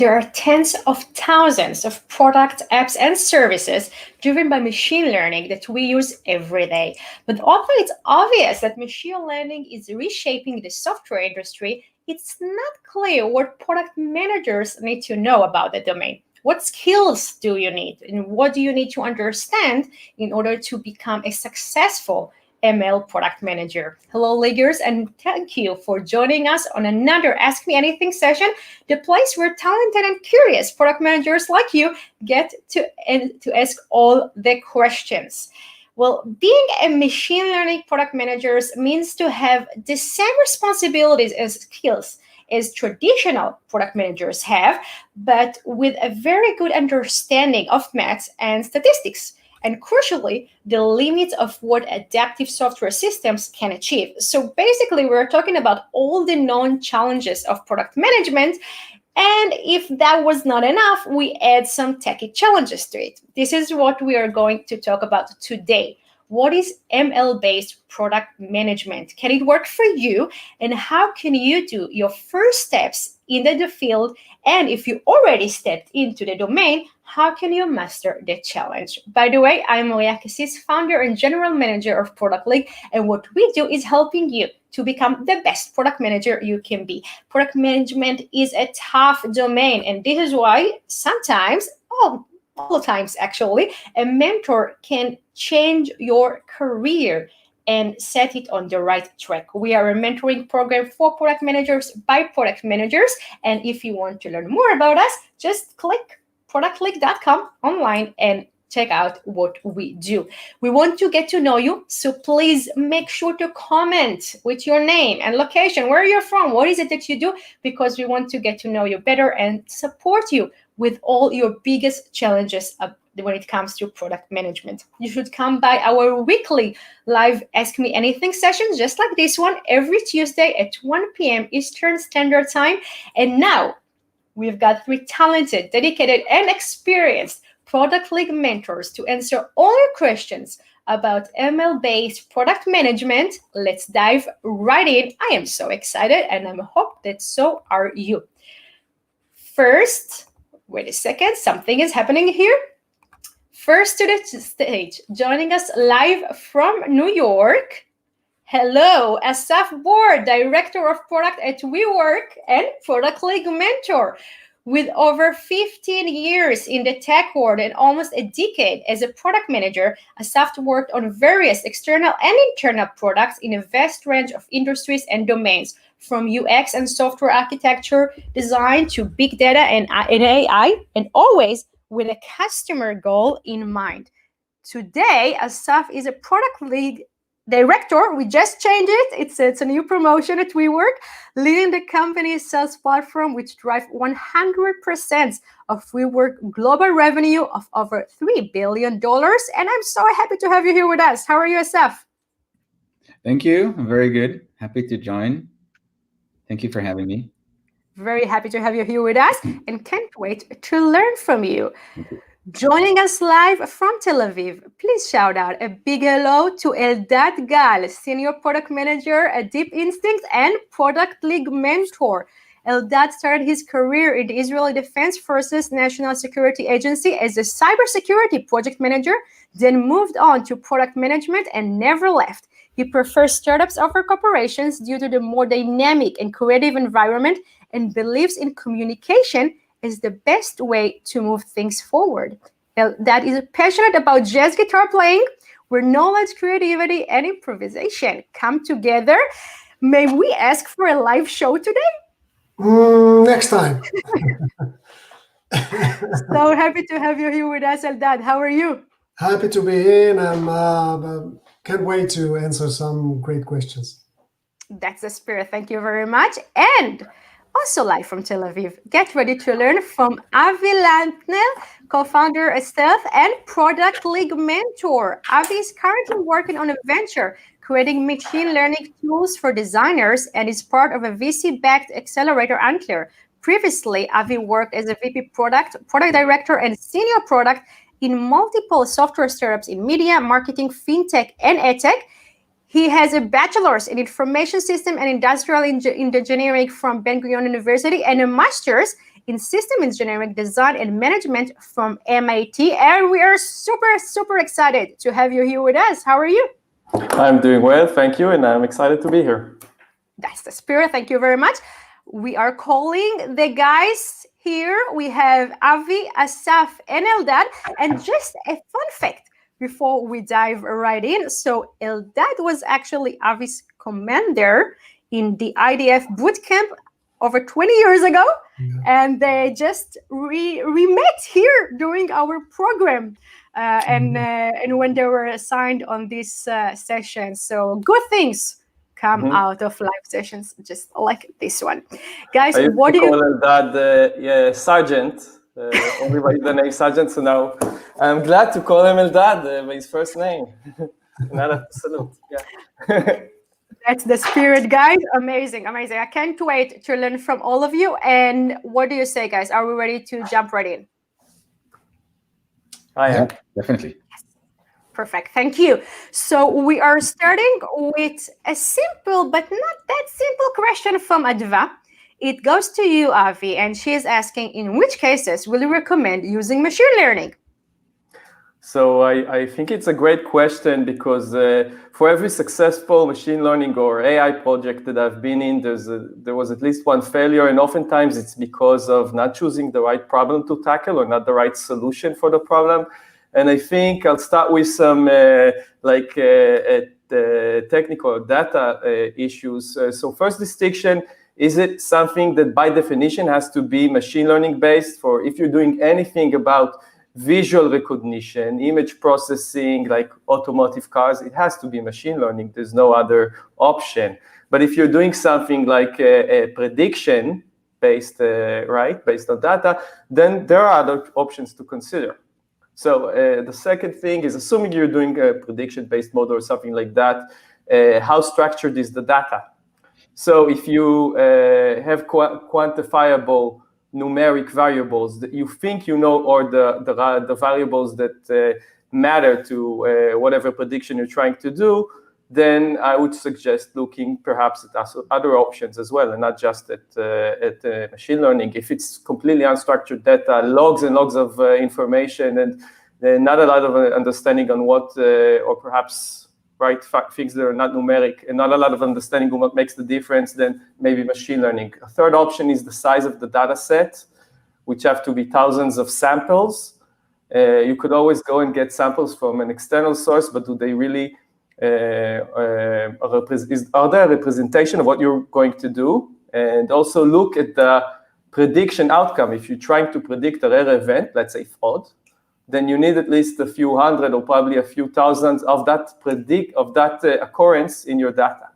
There are tens of thousands of products, apps, and services driven by machine learning that we use every day. But although it's obvious that machine learning is reshaping the software industry, it's not clear what product managers need to know about the domain. What skills do you need, and what do you need to understand in order to become a successful ML product manager? Hello, leaders, and thank you for joining us on another Ask Me Anything session, the place where talented and curious product managers like you get to ask all the questions. Well, being a machine learning product manager means to have the same responsibilities and skills as traditional product managers have, but with a very good understanding of maths and statistics, and crucially, the limits of what adaptive software systems can achieve. So basically, we're talking about all the known challenges of product management. And if that was not enough, we add some techie challenges to it. This is what we are going to talk about today. What is ML-based product management? Can it work for you? And how can you do your first steps into the field? And if you already stepped into the domain, how can you master the challenge? By the way, I'm Moriya Kassis, founder and general manager of Product League. And what we do is helping you to become the best product manager you can be. Product management is a tough domain. And this is why sometimes, all the times actually, a mentor can change your career and set it on the right track. We are a mentoring program for product managers by product managers. And if you want to learn more about us, just click productleague.com online and check out what we do. We want to get to know you, so please make sure to comment with your name and location, where you're from, what is it that you do, because we want to get to know you better and support you with all your biggest challenges when it comes to product management. You should come by our weekly live Ask Me Anything sessions, just like this one, every Tuesday at 1 p.m. Eastern Standard Time. And now we've got 3 talented, dedicated, and experienced Product League mentors to answer all your questions about ML-based product management. Let's dive right in. I am so excited, and I hope that so are you. First, wait a second, something is happening here. First to the stage, joining us live from New York. Hello, Asaf Bord, Director of Product at WeWork and Product League mentor. With over 15 years in the tech world and almost a decade as a product manager, Asaf worked on various external and internal products in a vast range of industries and domains, from UX and software architecture, design to big data and AI, and always with a customer goal in mind. Today, Asaf is a Product League director. We just changed it. It's a new promotion at WeWork, leading the company's sales platform, which drives 100% of WeWork global revenue of over $3 billion. And I'm so happy to have you here with us. How are you, Asaf? Thank you. I'm very good. Happy to join. Thank you for having me. Very happy to have you here with us and can't wait to learn from you. Joining us live from Tel Aviv, please shout out a big hello to Eldad Gal, Senior Product Manager at Deep Instinct and Product League mentor. Eldad started his career in the Israeli Defense Forces National Security Agency as a cybersecurity project manager, then moved on to product management and never left. He prefers startups over corporations due to the more dynamic and creative environment and believes in communication is the best way to move things forward. That is passionate about jazz guitar playing, where knowledge, creativity, and improvisation come together. May we ask for a live show today? Next time. So happy to have you here with us, Eldad. How are you? Happy to be here, and can't wait to answer some great questions. That's the spirit. Thank you very much. And also live from Tel Aviv, get ready to learn from Avi Latner, co-founder of Stealth and Product League mentor. Avi is currently working on a venture creating machine learning tools for designers and is part of a VC-backed accelerator Antler. Previously, Avi worked as a VP product director, and senior product in multiple software startups in media, marketing, fintech, and edtech. He has a bachelor's in information system and industrial engineering from Ben Gurion University and a master's in system engineering, design, and management from MIT. And we are super, super excited to have you here with us. How are you? I'm doing well, thank you, and I'm excited to be here. That's the spirit. Thank you very much. We are calling the guys here. We have Avi, Asaf, and Eldad. And just a fun fact before we dive right in. So Eldad was actually Avi's commander in the IDF bootcamp over 20 years ago. And they just we met here during our program. And when they were assigned on this session. So good things come out of live sessions just like this one. Guys, what do you call Eldad Sergeant? Only by the name Sergeant, so now I'm glad to call him Eldad by his first name. Another salute. Yeah. That's the spirit, guys. Amazing, amazing. I can't wait to learn from all of you. And what do you say, guys? Are we ready to jump right in? I am. Yeah, definitely. Perfect. Thank you. So we are starting with a simple but not that simple question from Adva. It goes to you, Avi, and she is asking, in which cases will you recommend using machine learning? So I think it's a great question because for every successful machine learning or AI project that I've been in, there was at least one failure, and oftentimes it's because of not choosing the right problem to tackle or not the right solution for the problem. And I think I'll start with some technical data issues. So first distinction, is it something that by definition has to be machine learning based? For if you're doing anything about visual recognition, image processing, like automotive cars, it has to be machine learning. There's no other option. But if you're doing something like a prediction based, based on data, then there are other options to consider. So the second thing is, assuming you're doing a prediction-based model or something like that, how structured is the data? So if you have quantifiable numeric variables that you think you know, or the variables that matter to whatever prediction you're trying to do, then I would suggest looking perhaps at other options as well, and not just at machine learning. If it's completely unstructured data, logs and logs of information, and not a lot of understanding on what, or perhaps things that are not numeric, and not a lot of understanding on what makes the difference, then maybe machine learning. A third option is the size of the data set, which have to be thousands of samples. You could always go and get samples from an external source, but do they really are there a representation of what you're going to do? And also look at the prediction outcome. If you're trying to predict a rare event, let's say fraud, then you need at least a few hundred or probably a few thousands of that occurrence in your data.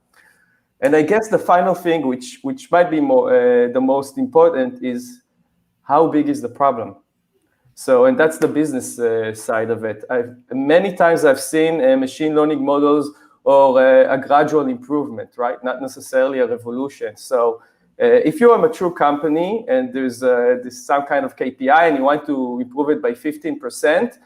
And I guess the final thing, which might be the most important, is how big is the problem? So, and that's the business side of it. Many times I've seen machine learning models or a gradual improvement, right? Not necessarily a revolution. So if you're a mature company and there's some kind of KPI and you want to improve it by 15%,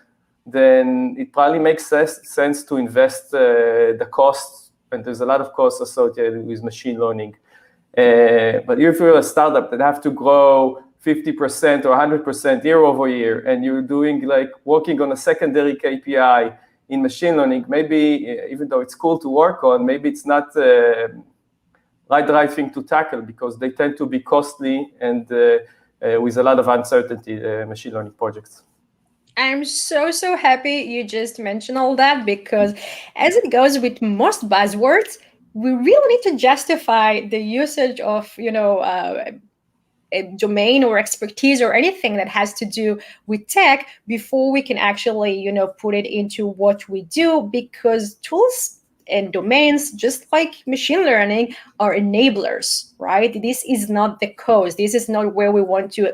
then it probably makes sense to invest the costs, and there's a lot of costs associated with machine learning. But if you're a startup that have to grow 50% or 100% year over year, and you're doing working on a secondary KPI in machine learning, maybe even though it's cool to work on, maybe it's not the right thing to tackle, because they tend to be costly and with a lot of uncertainty, machine learning projects. I'm so happy you just mentioned all that, because as it goes with most buzzwords, we really need to justify the usage of, a domain or expertise or anything that has to do with tech before we can actually, put it into what we do, because tools and domains, just like machine learning, are enablers, right? This is not the cause. This is not where we want to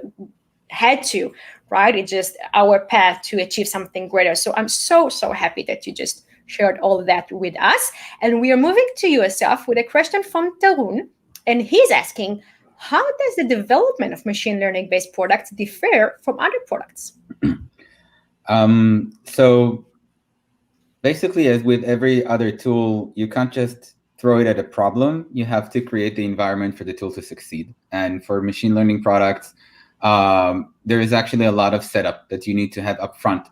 head to, right? It's just our path to achieve something greater. So I'm so happy that you just shared all of that with us. And we are moving to you, Asaf, with a question from Tarun. And he's asking, how does the development of machine learning-based products differ from other products? So basically, as with every other tool, you can't just throw it at a problem. You have to create the environment for the tool to succeed. And for machine learning products, there is actually a lot of setup that you need to have upfront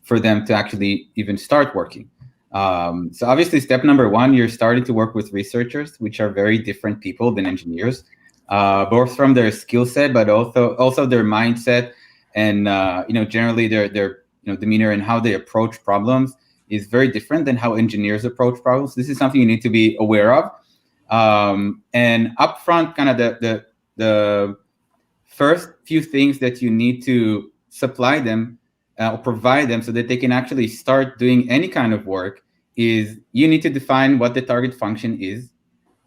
for them to actually even start working. So obviously, step number one, you're starting to work with researchers, which are very different people than engineers, both from their skill set, but also their mindset, and generally their demeanor and how they approach problems is very different than how engineers approach problems. This is something you need to be aware of. And upfront, kind of the first few things that you need to supply them or provide them so that they can actually start doing any kind of work is you need to define what the target function is.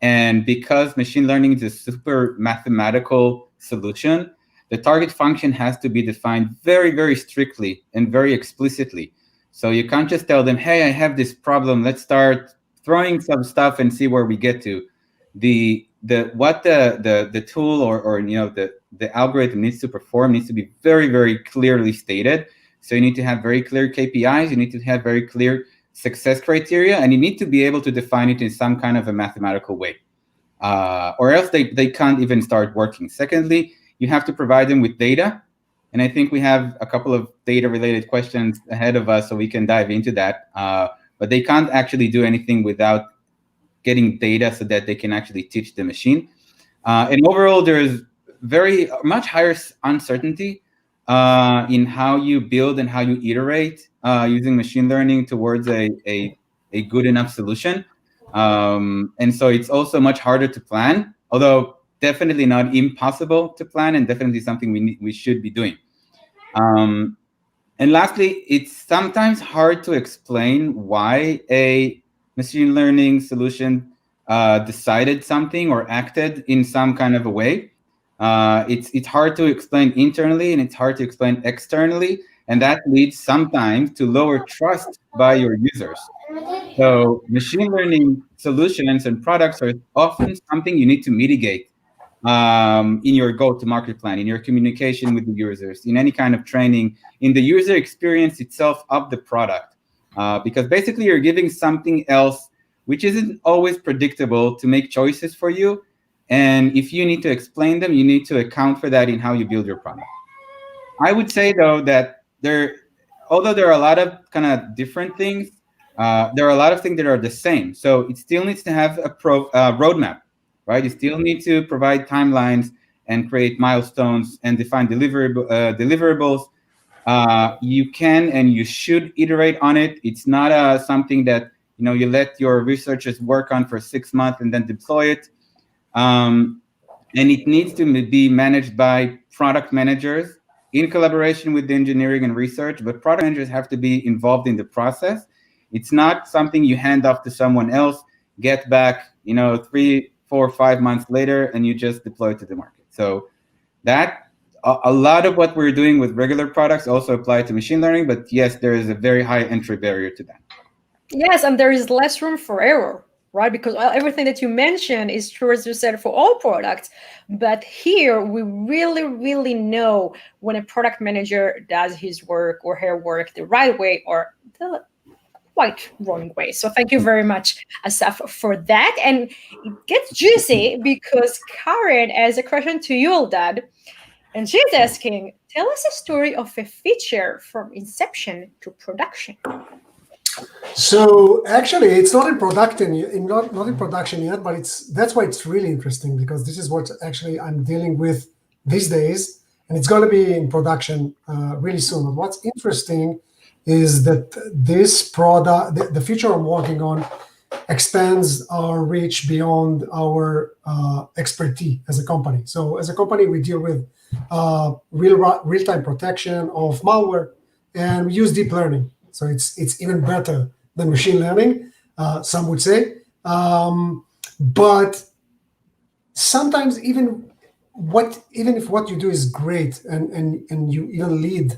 And because machine learning is a super mathematical solution, the target function has to be defined very, very strictly and very explicitly. So you can't just tell them, hey, I have this problem, let's start throwing some stuff and see where we get to. What the tool or the algorithm needs to perform needs to be very, very clearly stated. So you need to have very clear KPIs, you need to have very clear success criteria, and you need to be able to define it in some kind of a mathematical way, or else they can't even start working. Secondly, you have to provide them with data, and I think we have a couple of data-related questions ahead of us, so we can dive into that. But they can't actually do anything without getting data so that they can actually teach the machine. And overall, there is very much higher uncertainty in how you build and how you iterate using machine learning towards a good enough solution. And so it's also much harder to plan, although definitely not impossible to plan, and definitely something we should be doing. And lastly, it's sometimes hard to explain why a machine learning solution decided something or acted in some kind of a way. It's hard to explain internally, and it's hard to explain externally, and that leads sometimes to lower trust by your users. So machine learning solutions and products are often something you need to mitigate in your go-to-market plan, in your communication with the users, in any kind of training, in the user experience itself of the product. Because basically you're giving something else which isn't always predictable to make choices for you. And if you need to explain them, you need to account for that in how you build your product. I would say, though, that although there are a lot of kind of different things, there are a lot of things that are the same. So it still needs to have a roadmap, right? You still need to provide timelines and create milestones and define deliverables. You can and you should iterate on it. It's not something that you let your researchers work on for 6 months and then deploy it. And it needs to be managed by product managers in collaboration with the engineering and research, but product managers have to be involved in the process. It's not something you hand off to someone else, get back, 3, 4, 5 months later, and you just deploy it to the market. So that a lot of what we're doing with regular products also apply to machine learning, but yes, there is a very high entry barrier to that. Yes, and there is less room for error, right? Because everything that you mentioned is true, as you said, for all products. But here, we really, really know when a product manager does his work or her work the right way or the quite wrong way. So thank you very much, Asaf, for that. And it gets juicy because Karen has a question to you, Eldad. And she's asking, tell us a story of a feature from inception to production. So actually, it's not in production, not in production yet, but that's why it's really interesting, because this is what actually I'm dealing with these days, and it's going to be in production really soon. And what's interesting is that this product, the feature I'm working on, expands our reach beyond our expertise as a company. So as a company, we deal with real-time protection of malware, and we use deep learning. So it's even better than machine learning, some would say. But sometimes even if what you do is great and you even lead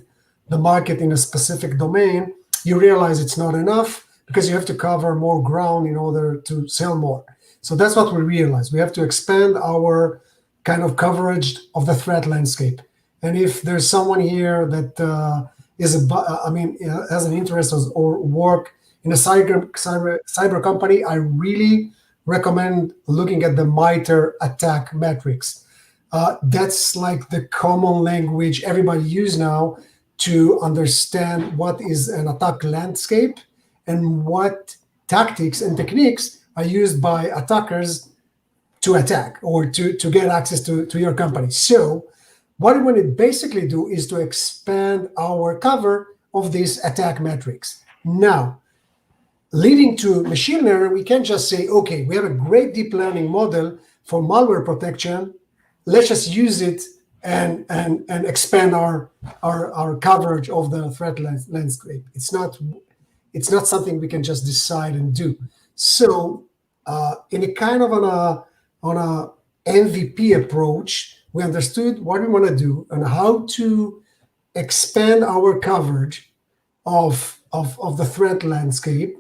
the market in a specific domain, you realize it's not enough because you have to cover more ground in order to sell more. So that's what we realize. We have to expand our kind of coverage of the threat landscape. And if there's someone here that has an interest or work in a cyber company, I really recommend looking at the MITRE attack metrics. That's like the common language everybody uses now to understand what is an attack landscape and what tactics and techniques are used by attackers to attack or to get access to your company. So what we want to basically do is to expand our cover of these attack metrics. Now, leading to machine learning, we can't just say, okay, we have a great deep learning model for malware protection. Let's just use it and expand our coverage of the threat landscape. It's not something we can just decide and do. So in a kind of on a MVP approach, we understood what we want to do and how to expand our coverage of the threat landscape.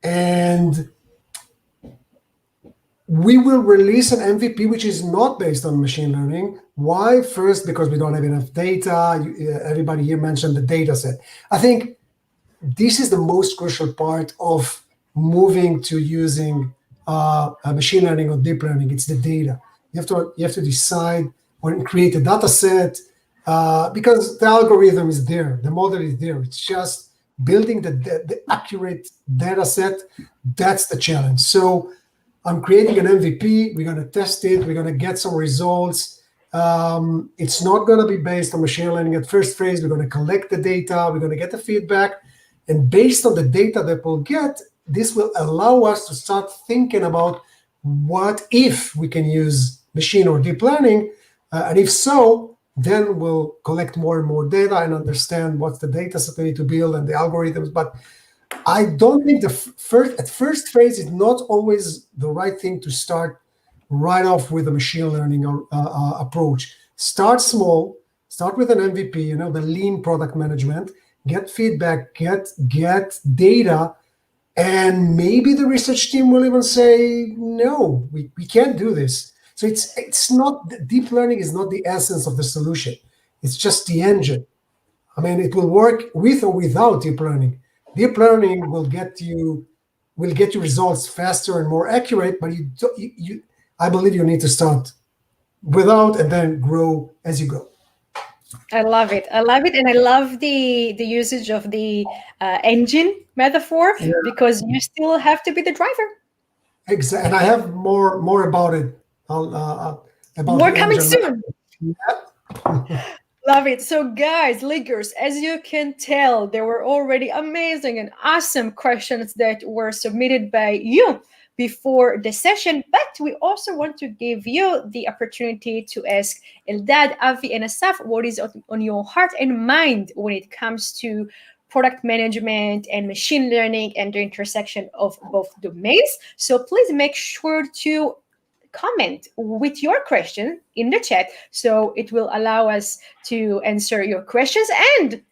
And we will release an MVP which is not based on machine learning. Why? First, because we don't have enough data. Everybody here mentioned the data set. I think this is the most crucial part of moving to using machine learning or deep learning. It's the data. You have to decide or create a data set because the algorithm is there, the model is there. It's just building the accurate data set. That's the challenge. So I'm creating an MVP. We're going to test it. We're going to get some results. It's not going to be based on machine learning at first phase. We're going to collect the data. We're going to get the feedback. And based on the data that we'll get, this will allow us to start thinking about what if we can use machine or deep learning. And if so, then we'll collect more and more data and understand what's the data set we need to build and the algorithms. But I don't think at first phase is not always the right thing to start right off with a machine learning approach. Start small, start with an MVP, the lean product management, get feedback, get data, and maybe the research team will even say, no, we can't do this. So it's not, deep learning is not the essence of the solution. It's just the engine. I mean, it will work with or without deep learning. Deep learning will get you results faster and more accurate, but I believe you need to start without and then grow as you go. I love it. And I love the usage of the engine metaphor because you still have to be the driver. Exactly. And I have more about it. About more coming engine. soon. Love it. So guys, leaguers, as you can tell, there were already amazing and awesome questions that were submitted by you before the session, but we also want to give you the opportunity to ask Eldad, Avi, and Asaf what is on your heart and mind when it comes to product management and machine learning and the intersection of both domains. So please make sure to comment with your question in the chat so it will allow us to answer your questions. And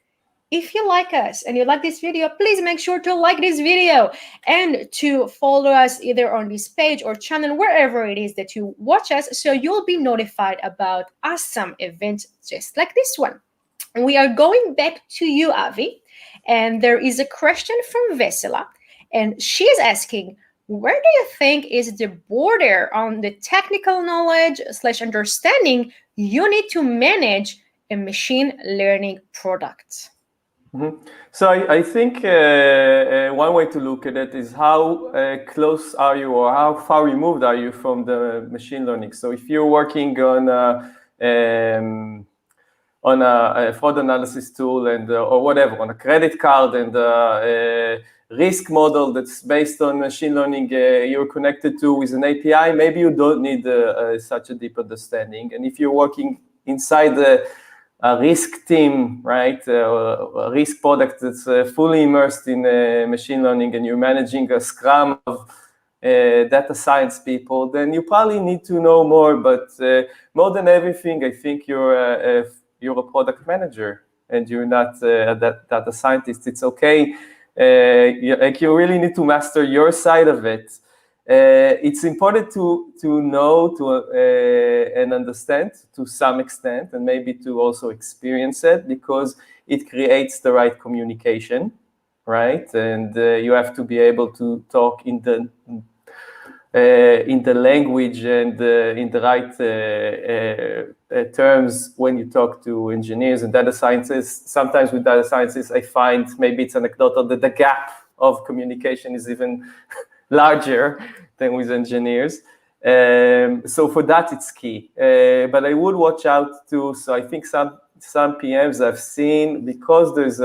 if you like us and you like this video, please make sure to like this video and to follow us either on this page or channel, wherever it is that you watch us, so you'll be notified about awesome events just like this one. We are going back to you, Avi, and there is a question from Vesela, and she is asking, where do you think is the border on the technical knowledge / understanding you need to manage a machine learning product? Mm-hmm. So I think one way to look at it is how close are you or how far removed are you from the machine learning. So if you're working on a fraud analysis tool and or whatever, on a credit card and a risk model that's based on machine learning you're connected to with an API, maybe you don't need such a deep understanding. And if you're working inside a risk team, right, a risk product that's fully immersed in machine learning and you're managing a scrum of data science people, then you probably need to know more. But more than everything, I think you're a product manager and you're not a data scientist. It's okay. You really need to master your side of it. It's important to know and understand to some extent, and maybe to also experience it, because it creates the right communication, right? And you have to be able to talk in the in the language and in the right terms when you talk to engineers and data scientists. Sometimes with data scientists, I find maybe it's anecdotal that the gap of communication is even larger than with engineers. So for that, it's key. But I would watch out too. So I think some PMs I've seen, because there's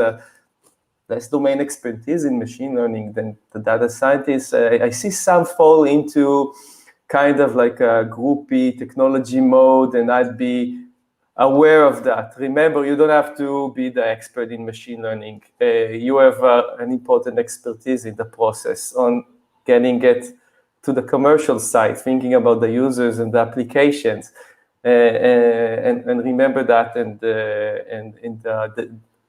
less domain expertise in machine learning than the data scientists, I see some fall into kind of like a groupie technology mode, and I'd be aware of that. Remember, you don't have to be the expert in machine learning. You have an important expertise in the process on getting it to the commercial side, thinking about the users and the applications, and remember that, and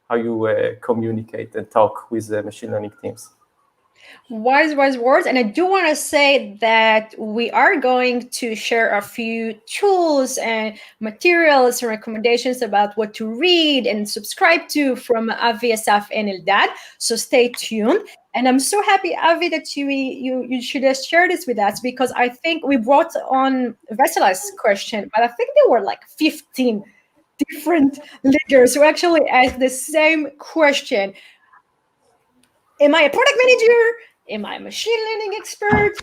how you communicate and talk with the machine learning teams. Wise words. And I do want to say that we are going to share a few tools and materials and recommendations about what to read and subscribe to from Avi, Asaf, and Eldad. So stay tuned. And I'm so happy, Avi, that you should have shared this with us, because I think we brought on Vesela's question, but I think there were like 15 different leaders who actually asked the same question. Am I a product manager? Am I a machine learning expert?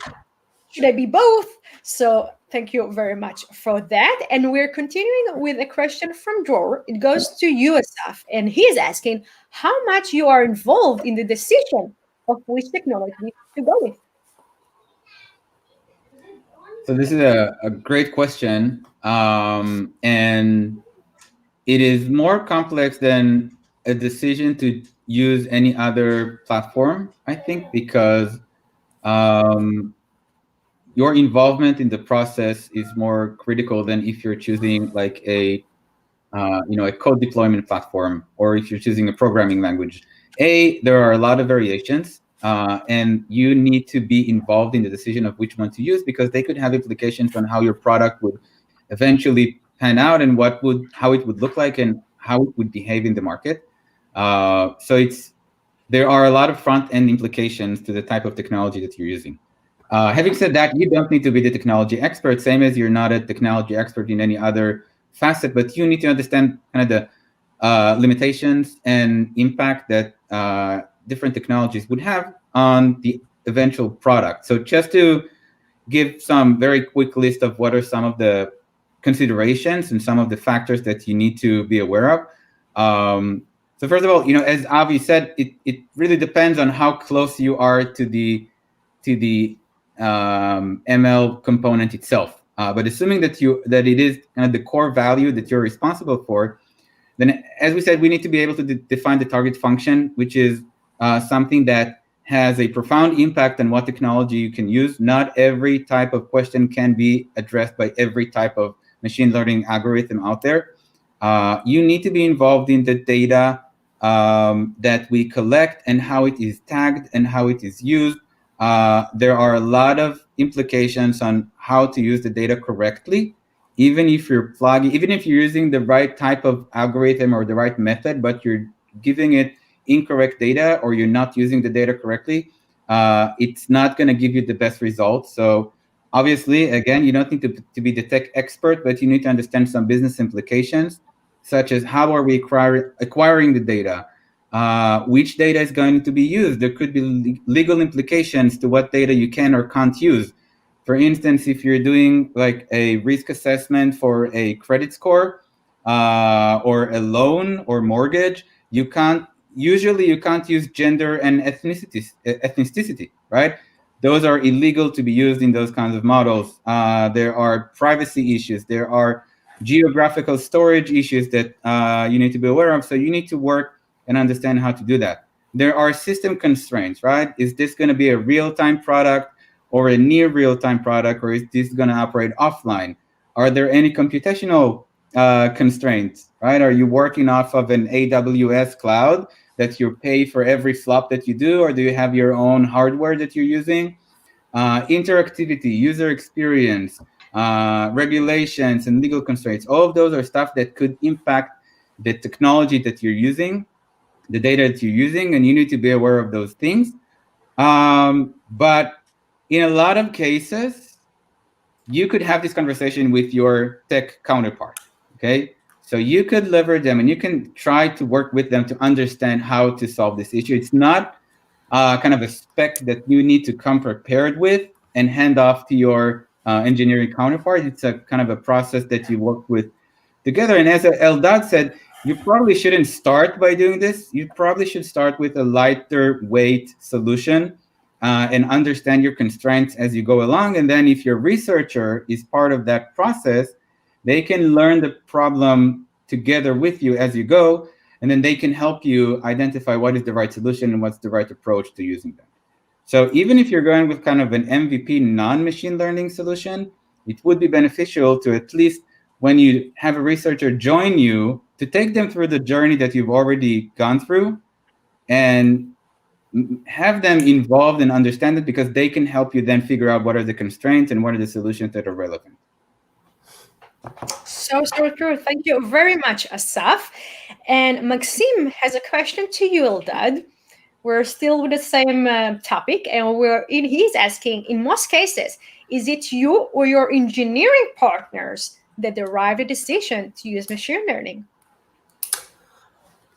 Should I be both? So thank you very much for that. And we're continuing with a question from Dror. It goes to you, Asaf, and he's asking how much you are involved in the decision of which technology to go with. So this is a great question, and it is more complex than a decision to use any other platform, I think, because your involvement in the process is more critical than if you're choosing like a code deployment platform, or if you're choosing a programming language. There are a lot of variations, and you need to be involved in the decision of which one to use, because they could have implications on how your product would eventually pan out, and how it would look like, and how it would behave in the market. So there are a lot of front-end implications to the type of technology that you're using. Having said that, you don't need to be the technology expert, same as you're not a technology expert in any other facet, but you need to understand kind of the limitations and impact that different technologies would have on the eventual product. So just to give some very quick list of what are some of the considerations and some of the factors that you need to be aware of. So first of all, as Avi said, it really depends on how close you are to the ML component itself. But assuming that it is kind of the core value that you're responsible for, then as we said, we need to be able to define the target function, which is something that has a profound impact on what technology you can use. Not every type of question can be addressed by every type of machine learning algorithm out there. You need to be involved in the data that we collect and how it is tagged and how it is used. There are a lot of implications on how to use the data correctly, even if you're using the right type of algorithm or the right method, but you're giving it incorrect data, or you're not using the data correctly, it's not going to give you the best results. So obviously, again, you don't need to be the tech expert, but you need to understand some business implications, such as how are we acquiring the data? Which data is going to be used? There could be legal implications to what data you can or can't use. For instance, if you're doing like a risk assessment for a credit score or a loan or mortgage, you can't use gender and ethnicity, right? Those are illegal to be used in those kinds of models. There are privacy issues. There are geographical storage issues that you need to be aware of. So you need to work and understand how to do that. There are system constraints, right? Is this going to be a real-time product or a near real-time product, or is this going to operate offline? Are there any computational constraints, right? Are you working off of an AWS cloud that you pay for every flop that you do, or do you have your own hardware that you're using? Interactivity, user experience, regulations, and legal constraints. All of those are stuff that could impact the technology that you're using, the data that you're using, and you need to be aware of those things. But in a lot of cases, you could have this conversation with your tech counterpart, okay? So you could leverage them and you can try to work with them to understand how to solve this issue. It's not kind of a spec that you need to come prepared with and hand off to your engineering counterpart. It's a kind of a process that you work with together. And as Eldad said, you probably shouldn't start by doing this. You probably should start with a lighter weight solution and understand your constraints as you go along. And then if your researcher is part of that process, they can learn the problem together with you as you go, and then they can help you identify what is the right solution and what's the right approach to using them. So even if you're going with kind of an MVP non-machine learning solution, it would be beneficial to at least, when you have a researcher join you, to take them through the journey that you've already gone through and have them involved and understand it, because they can help you then figure out what are the constraints and what are the solutions that are relevant. So true. Thank you very much, Asaf. And Maxim has a question to you, Eldad. We're still with the same topic, and he's asking, in most cases, is it you or your engineering partners that derive the decision to use machine learning?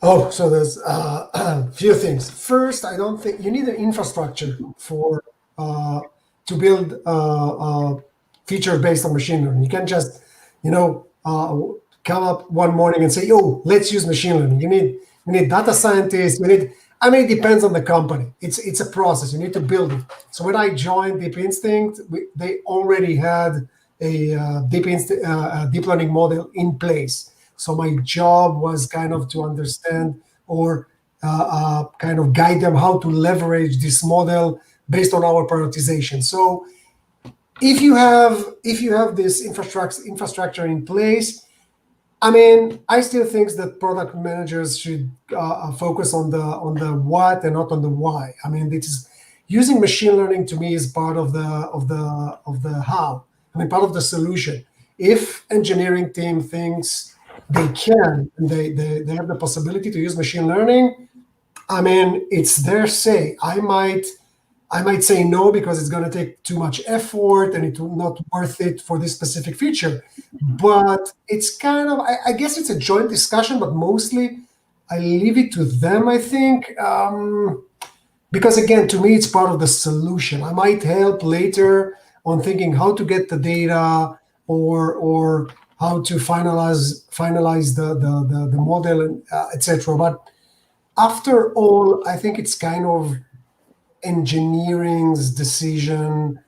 Oh, so there's a few things. First, I don't think you need an infrastructure for to build a feature based on machine learning. You can't just, come up one morning and say, "Oh, let's use machine learning." You need data scientists. It depends on the company. It's a process. You need to build it. So when I joined Deep Instinct, they already had a deep learning model in place. So my job was kind of to understand or kind of guide them how to leverage this model based on our prioritization. So if you have this infrastructure in place, I still think that product managers should focus on the what and not on the why. Using machine learning to me is part of the how. Part of the solution. If engineering team thinks they can, and they have the possibility to use machine learning, it's their say. I might say no because it's going to take too much effort and it's not worth it for this specific feature. But it's kind of, I guess it's a joint discussion, but mostly I leave it to them, I think. Because again, to me, it's part of the solution. I might help later on thinking how to get the data or how to finalize the model, and etc. But after all, I think it's kind of engineering's decision.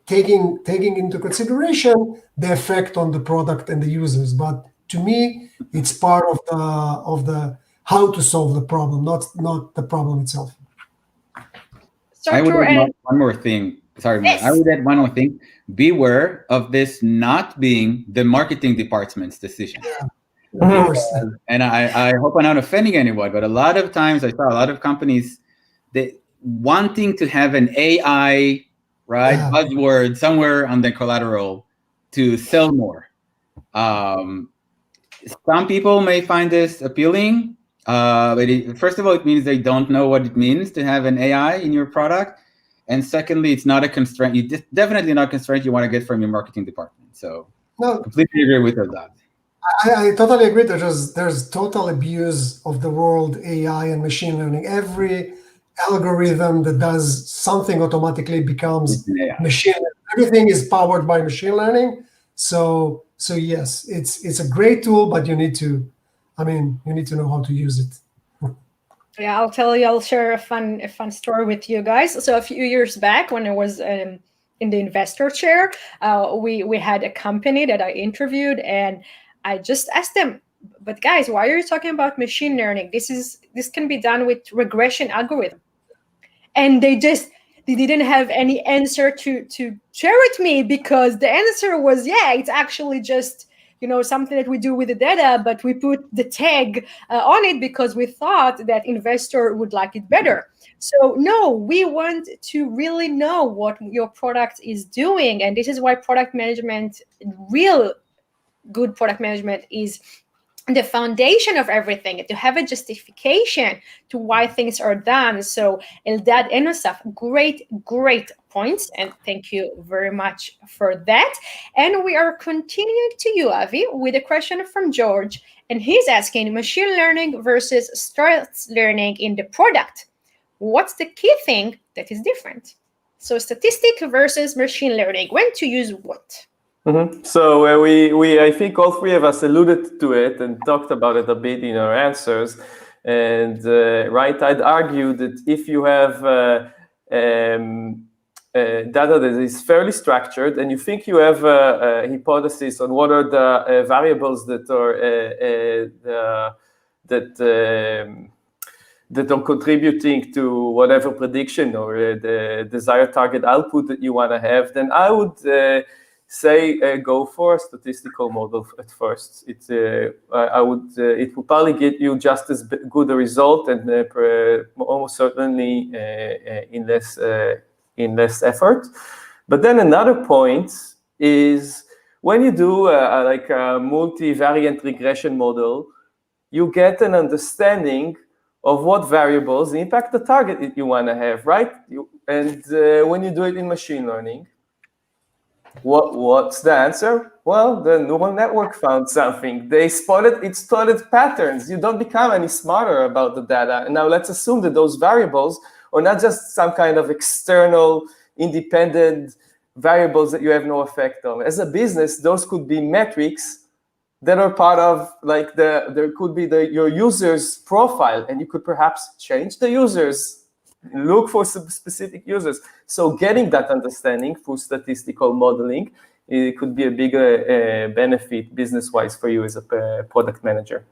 Taking into consideration the effect on the product and the users. But to me, it's part of the how to solve the problem, not the problem itself. So I would true. add one more thing. Sorry, Yes. I would add one more thing. Beware of this not being the marketing department's decision. Yeah, of course. And I hope I'm not offending anyone, but a lot of times I saw a lot of companies wanting to have an AI buzzword somewhere on the collateral to sell more. Some people may find this appealing, but first of all, it means they don't know what it means to have an AI in your product. And secondly, it's not a constraint. Definitely not a constraint you want to get from your marketing department. So completely agree with that. I totally agree. There's total abuse of the word AI and machine learning. Every algorithm that does something automatically becomes machine learning. Everything is powered by machine learning. So yes, it's a great tool, but you need to know how to use it. Yeah, I'll share a fun story with you guys. So a few years back, when I was in the investor chair, we had a company that I interviewed, and I just asked them, "But guys, why are you talking about machine learning? This can be done with regression algorithm." And they didn't have any answer to share with me, because the answer was, yeah, it's actually just something that we do with the data, but we put the tag on it because we thought that investor would like it better. So no, we want to really know what your product is doing, and this is why product management, real good product management, is the foundation of everything, to have a justification to why things are done. So Eldad and Asaf, great points, and thank you very much for that. And we are continuing to you, Avi, with a question from George, and he's asking machine learning versus starts learning in the product. What's the key thing that is different? So statistic versus machine learning, when to use what? Mm-hmm. So we I think all three of us alluded to it and talked about it a bit in our answers. And right, I'd argue that if you have data that is fairly structured and you think you have a hypothesis on what are the variables that are that are contributing to whatever prediction or the desired target output that you want to have, then I would say go for a statistical model at first. It will probably get you just as good a result, and almost certainly in less effort. But then another point is when you do like a multivariate regression model, you get an understanding of what variables impact the target that you want to have, right? And when you do it in machine learning, what's the answer? Well, the neural network found something. It spotted patterns. You don't become any smarter about the data. And now let's assume that those variables are not just some kind of external, independent variables that you have no effect on. As a business, those could be metrics that are part of, like, there could be your user's profile, and you could perhaps change the users, look for some specific users. So getting that understanding through statistical modeling, it could be a bigger benefit business-wise for you as a product manager.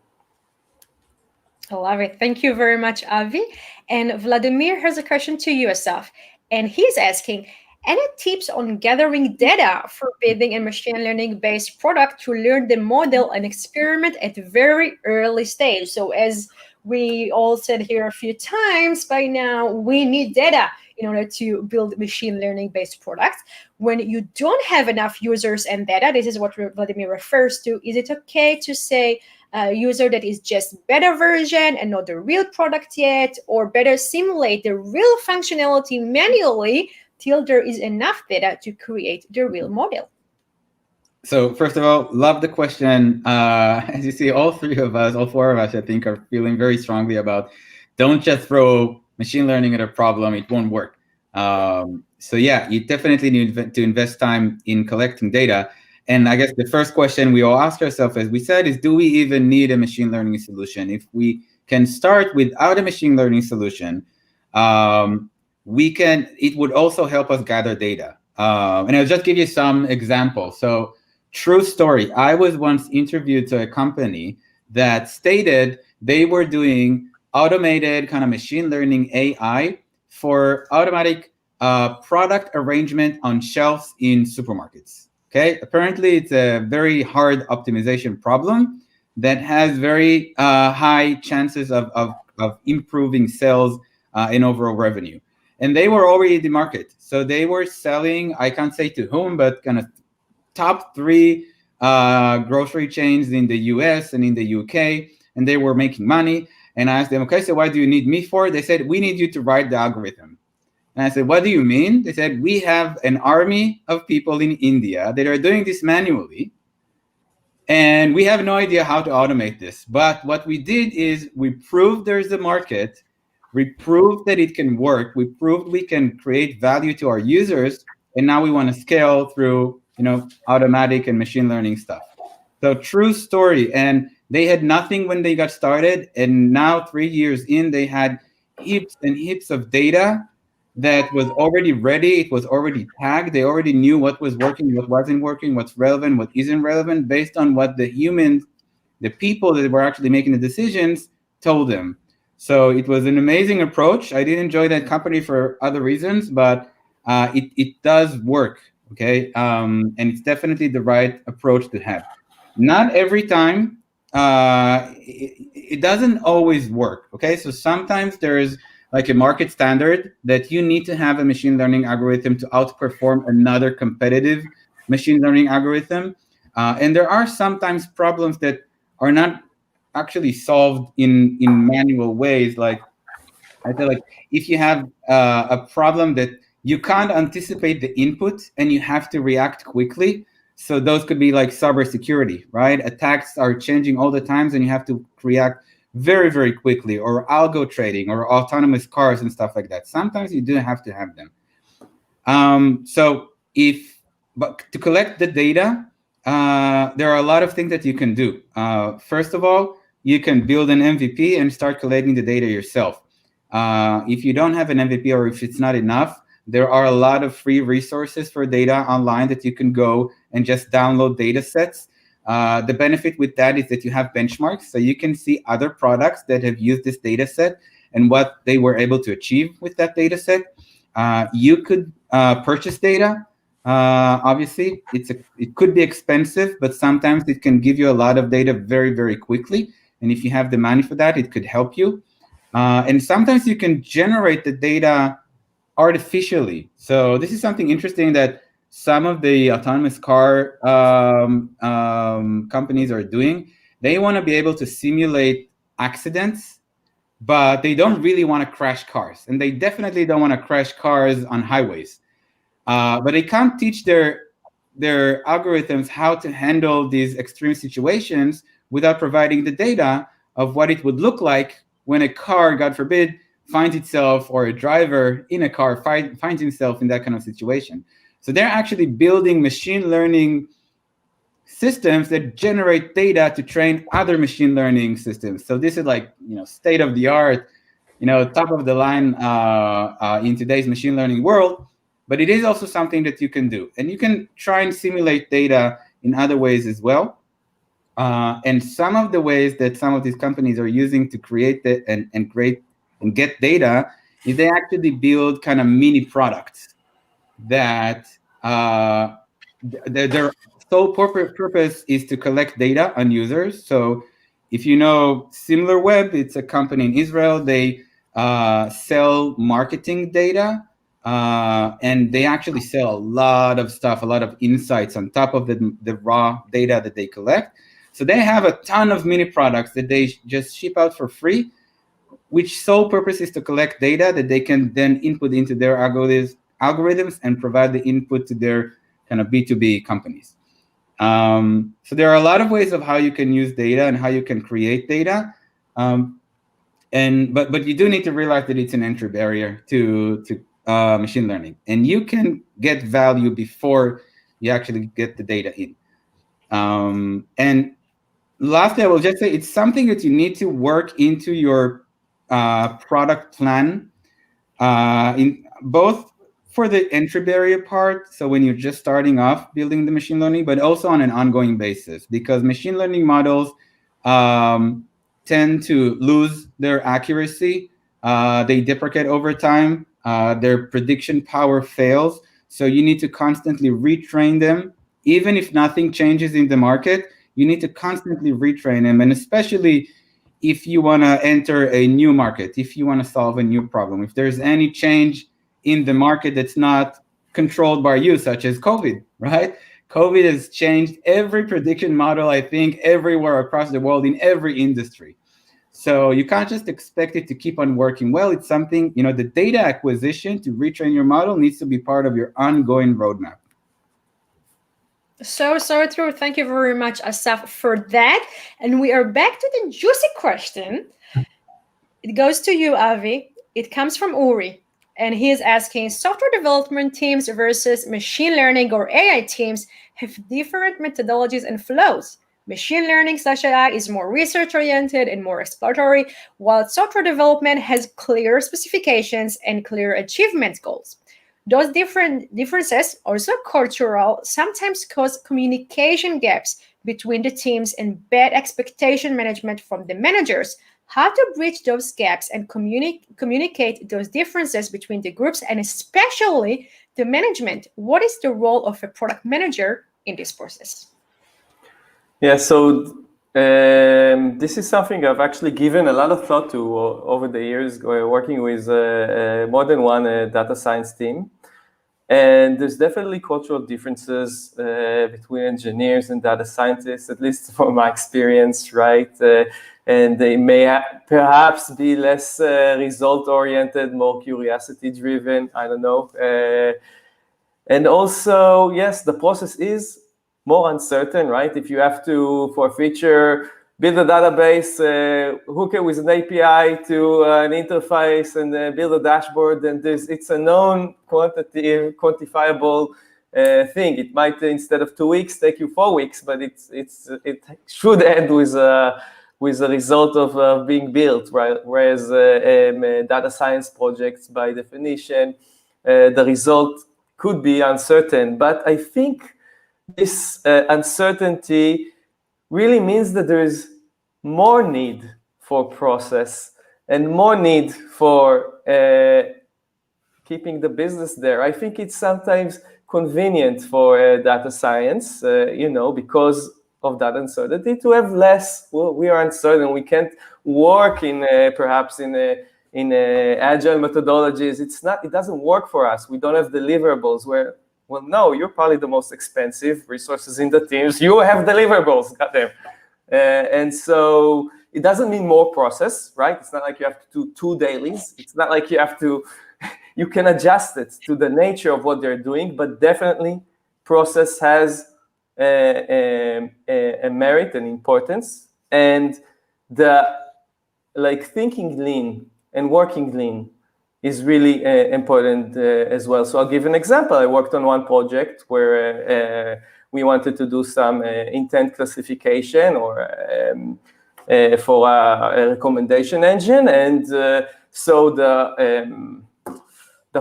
I love it. Thank you very much, Avi. And Vladimir has a question to you, Asaf. And he's asking, any tips on gathering data for building a machine learning based product to learn the model and experiment at a very early stage? So as we all said here a few times by now, we need data in order to build machine learning based products. When you don't have enough users and data, this is what Vladimir refers to, is it okay to say a user that is just beta version and not the real product yet, or better simulate the real functionality manually till there is enough data to create the real model? So first of all, love the question. As you see, all four of us, I think, are feeling very strongly about don't just throw machine learning at a problem, it won't work. So yeah, you definitely need to invest time in collecting data. And I guess the first question we all ask ourselves, as we said, is do we even need a machine learning solution? If we can start without a machine learning solution, it would also help us gather data. And I'll just give you some examples. So true story, I was once interviewed to a company that stated they were doing automated kind of machine learning AI for automatic product arrangement on shelves in supermarkets. Okay, apparently it's a very hard optimization problem that has very high chances of improving sales and overall revenue. And they were already in the market. So they were selling, I can't say to whom, but kind of top 3 grocery chains in the US and in the UK, and they were making money. And I asked them, okay, so what do you need me for? They said, we need you to write the algorithm. And I said, what do you mean? They said, we have an army of people in India that are doing this manually, and we have no idea how to automate this. But what we did is we proved there's a market, we proved that it can work, we proved we can create value to our users, and now we want to scale through, automatic and machine learning stuff. So true story. And they had nothing when they got started, and now 3 years in, they had heaps and heaps of data that was already ready. It was already tagged. They already knew what was working, what wasn't working, what's relevant, what isn't relevant, based on what the humans, the people that were actually making the decisions, told them. So it was an amazing approach. I did enjoy that company for other reasons, but it does work, okay? And it's definitely the right approach to have. Not every time, it doesn't always work, okay? So sometimes there's like a market standard that you need to have a machine learning algorithm to outperform another competitive machine learning algorithm. And there are sometimes problems that are not actually solved in manual ways. Like I feel like if you have a problem that you can't anticipate the input and you have to react quickly, so those could be like cybersecurity, right? Attacks are changing all the times and you have to react very, very quickly, or algo trading or autonomous cars and stuff like that. Sometimes you do have to have them. But to collect the data, there are a lot of things that you can do. First of all, you can build an MVP and start collecting the data yourself. If you don't have an MVP or if it's not enough, there are a lot of free resources for data online that you can go and just download data sets. The benefit with that is that you have benchmarks, so you can see other products that have used this data set and what they were able to achieve with that data set. You could purchase data. Obviously, it could be expensive, but sometimes it can give you a lot of data very, very quickly. And if you have the money for that, it could help you. And sometimes you can generate the data artificially. So this is something interesting that some of the autonomous car companies are doing. They want to be able to simulate accidents, but they don't really want to crash cars. And they definitely don't want to crash cars on highways. But they can't teach their algorithms how to handle these extreme situations without providing the data of what it would look like when a car, God forbid, finds itself, or a driver in a car finds himself in that kind of situation. So they're actually building machine learning systems that generate data to train other machine learning systems. So this is like, state of the art, top of the line in today's machine learning world. But it is also something that you can do, and you can try and simulate data in other ways as well. And some of the ways that some of these companies are using to create and get data is they actually build kind of mini products that their sole purpose is to collect data on users. So if you know SimilarWeb, it's a company in Israel. They sell marketing data. And they actually sell a lot of stuff, a lot of insights on top of the raw data that they collect. So they have a ton of mini products that they just ship out for free, which sole purpose is to collect data that they can then input into their algorithms and provide the input to their kind of B2B companies. So there are a lot of ways of how you can use data and how you can create data. But you do need to realize that it's an entry barrier to machine learning, and you can get value before you actually get the data in. And lastly, I will just say it's something that you need to work into your product plan, in both for the entry barrier part, so when you're just starting off building the machine learning, but also on an ongoing basis, because machine learning models tend to lose their accuracy. They deprecate over time. Their prediction power fails. So you need to constantly retrain them. Even if nothing changes in the market, you need to constantly retrain them. And especially if you want to enter a new market, if you want to solve a new problem, if there's any change in the market that's not controlled by you, such as COVID, right? COVID has changed every prediction model, I think, everywhere across the world in every industry. So you can't just expect it to keep on working well. It's something, the data acquisition to retrain your model needs to be part of your ongoing roadmap. So true. Thank you very much, Asaf, for that. And we are back to the juicy question. It goes to you, Avi. It comes from Uri. And he is asking, software development teams versus machine learning or AI teams have different methodologies and flows. Machine learning/AI is more research-oriented and more exploratory, while software development has clear specifications and clear achievement goals. Those differences, also cultural, sometimes cause communication gaps between the teams and bad expectation management from the managers. How to bridge those gaps and communicate those differences between the groups and especially the management? What is the role of a product manager in this process? Yeah, so this is something I've actually given a lot of thought to over the years, working with more than one data science team. And there's definitely cultural differences between engineers and data scientists, at least from my experience, right? and they may perhaps be less result-oriented, more curiosity-driven. I don't know. And also, yes, the process is more uncertain, right? If you have to, for a feature, build a database, hook it with an API to an interface, and build a dashboard, and it's a known quantifiable thing. It might, instead of 2 weeks, take you 4 weeks, but it should end with a result of being built, right? Whereas data science projects, by definition, the result could be uncertain. But I think this uncertainty really means that there is more need for process and more need for keeping the business there. I think it's sometimes convenient for data science, because of that uncertainty, to have less. Well, we are uncertain. We can't work perhaps in agile methodologies. It doesn't work for us. We don't have deliverables where, well, no, you're probably the most expensive resources in the teams. You have deliverables, goddamn. And so it doesn't mean more process, right? It's not like you have to do 2 dailies. It's not like you have to, you can adjust it to the nature of what they're doing, but definitely process has a merit and importance. And thinking lean and working lean is really important as well. So I'll give an example. I worked on one project where we wanted to do some intent classification or for a recommendation engine, and so the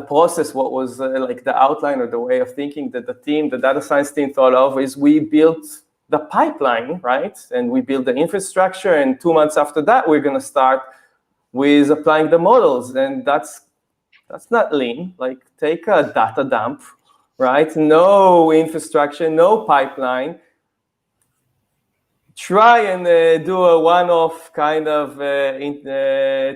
process, what was the outline or the way of thinking that the data science team thought of, is we built the pipeline, right? And we built the infrastructure, and 2 months after that, we're going to start with applying the models, and that's not lean. Like, take a data dump, right? No infrastructure, no pipeline. Try and do a one-off kind of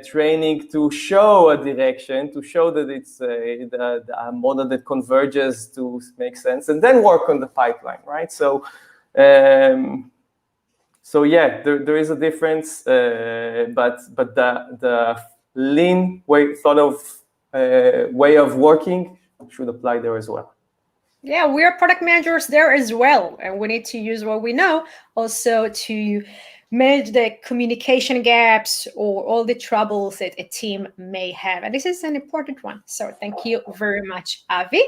training to show a direction, to show that it's a model that converges to make sense, and then work on the pipeline, right? So yeah, there is a difference, but the lean way of working should apply there as well. Yeah, we are product managers there as well, and we need to use what we know also to manage the communication gaps or all the troubles that a team may have. And this is an important one. So thank you very much, Avi.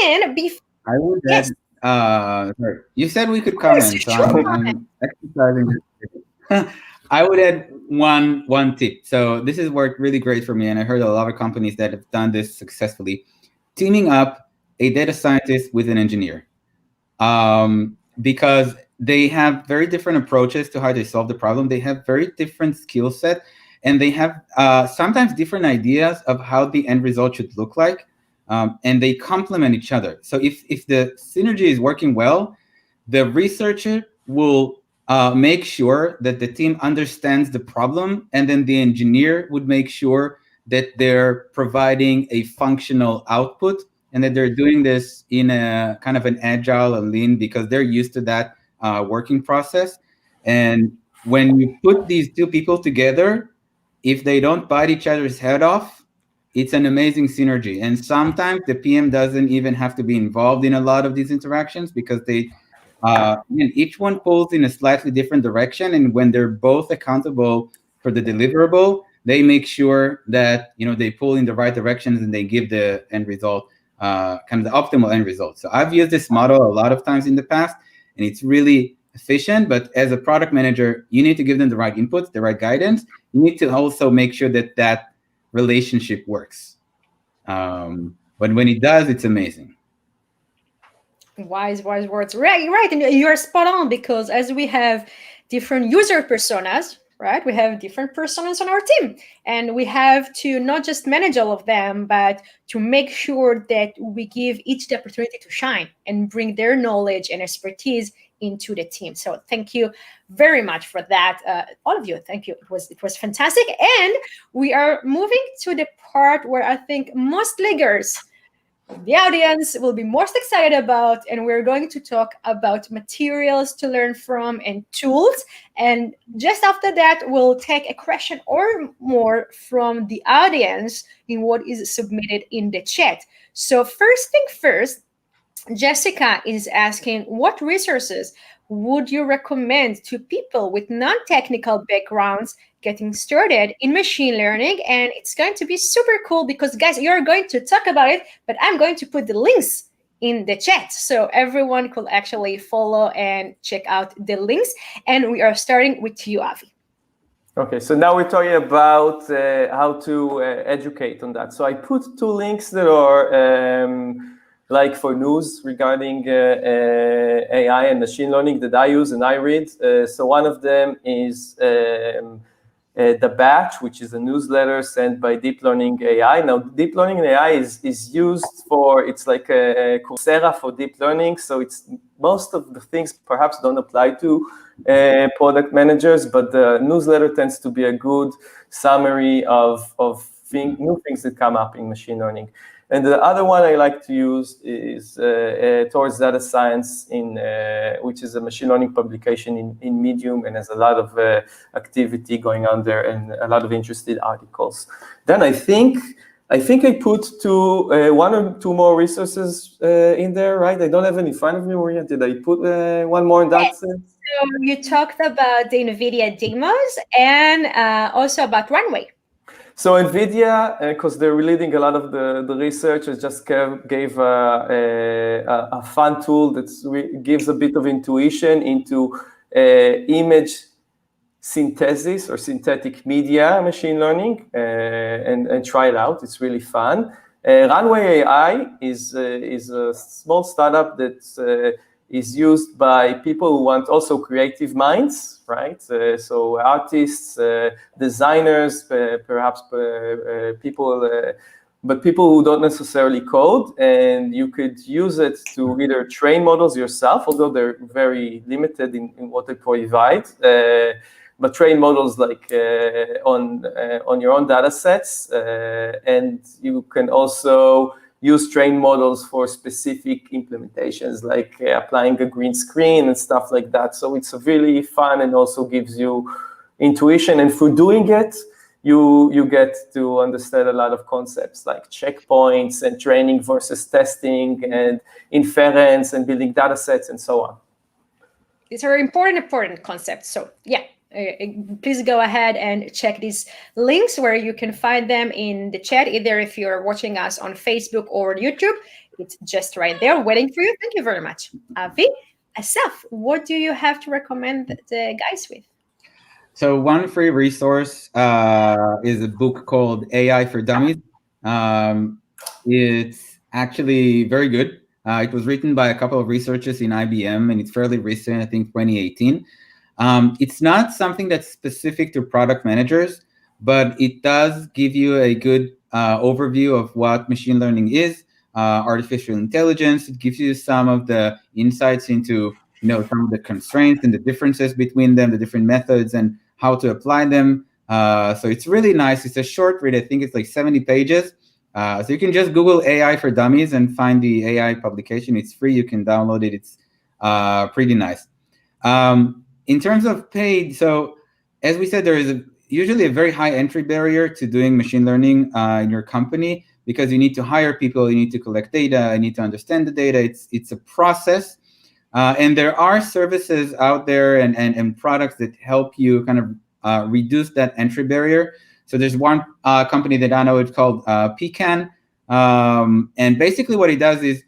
And I would add, sorry, you said we could comment, Yes, so sure. I'm exercising this. I would add one tip. So this has worked really great for me, and I heard a lot of companies that have done this successfully, teaming up a data scientist with an engineer, because they have very different approaches to how they solve the problem. They have very different skill set, and they have sometimes different ideas of how the end result should look like, and they complement each other. So if the synergy is working well, the researcher will make sure that the team understands the problem, and then the engineer would make sure that they're providing a functional output, and that they're doing this in a kind of an agile and lean, because they're used to that working process. And when you put these two people together, if they don't bite each other's head off, it's an amazing synergy. And sometimes the PM doesn't even have to be involved in a lot of these interactions, because they each one pulls in a slightly different direction. And when they're both accountable for the deliverable, they make sure that they pull in the right directions and they give the end result, kind of the optimal end result. So I've used this model a lot of times in the past, and it's really efficient. But as a product manager, you need to give them the right inputs, the right guidance. You need to also make sure that relationship works. But when it does, it's amazing. Wise words. Right. And you're spot on, because as we have different user personas, right? We have different personas on our team, and we have to not just manage all of them, but to make sure that we give each the opportunity to shine and bring their knowledge and expertise into the team. So thank you very much for that, all of you. Thank you. It was fantastic. And we are moving to the part where I think most leaguers the audience will be most excited about, and we're going to talk about materials to learn from and tools. And just after that, we'll take a question or more from the audience in what is submitted in the chat. So first thing first, Jessica is asking, what resources would you recommend to people with non-technical backgrounds getting started in machine learning? And it's going to be super cool because, guys, you're going to talk about it, but I'm going to put the links in the chat so everyone could actually follow and check out the links. And we are starting with you, Avi. Okay, so now we're talking about how to educate on that. So I put two links that are like for news regarding AI and machine learning that I use and I read. So one of them is The Batch, which is a newsletter sent by Deep Learning AI. Now, Deep Learning AI is used for, it's like a Coursera for deep learning. So it's most of the things perhaps don't apply to product managers, but the newsletter tends to be a good summary of new things that come up in machine learning. And the other one I like to use is Towards Data Science, which is a machine learning publication in Medium and has a lot of activity going on there and a lot of interesting articles. Then I think I put one or two more resources in there, right? I don't have any in front of me, Moriya. Did I put one more in that Yes. sense? So you talked about the NVIDIA demos and also about Runway. So NVIDIA, because they're leading a lot of the research, just gave a fun tool that gives a bit of intuition into image synthesis or synthetic media machine learning, and try it out. It's really fun. Runway AI is a small startup that is used by people who want also creative minds, right? So artists, designers, perhaps people, but people who don't necessarily code, and you could use it to either train models yourself, although they're very limited in what they provide, but train models like on your own data sets, and you can also use trained models for specific implementations, like applying a green screen and stuff like that. So it's really fun and also gives you intuition. And for doing it, you get to understand a lot of concepts like checkpoints and training versus testing and inference and building data sets and so on. These are important concepts. So yeah. Please go ahead and check these links where you can find them in the chat, either if you're watching us on Facebook or YouTube. It's just right there waiting for you. Thank you very much. Avi, Asaf, what do you have to recommend the guys with? So one free resource is a book called AI for Dummies. It's actually very good. It was written by a couple of researchers in IBM, and it's fairly recent, I think 2018. It's not something that's specific to product managers, but it does give you a good overview of what machine learning is, artificial intelligence. It gives you some of the insights into, some of the constraints and the differences between them, the different methods and how to apply them. So it's really nice. It's a short read. I think it's like 70 pages. So you can just Google AI for Dummies and find the AI publication. It's free. You can download it. It's pretty nice. In terms of paid, so as we said, there is usually a very high entry barrier to doing machine learning in your company, because you need to hire people, you need to collect data, you need to understand the data. It's a process. And there are services out there and products that help you kind of reduce that entry barrier. So there's one company that I know, it's called Pecan. And basically what it does is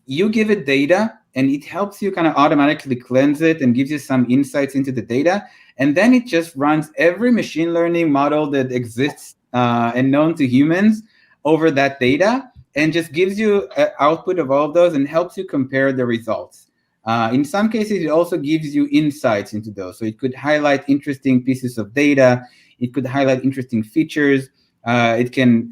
you give it data, and it helps you kind of automatically cleanse it and gives you some insights into the data. And then it just runs every machine learning model that exists and known to humans over that data, and just gives you an output of all of those and helps you compare the results. In some cases, it also gives you insights into those. So it could highlight interesting pieces of data. It could highlight interesting features. It can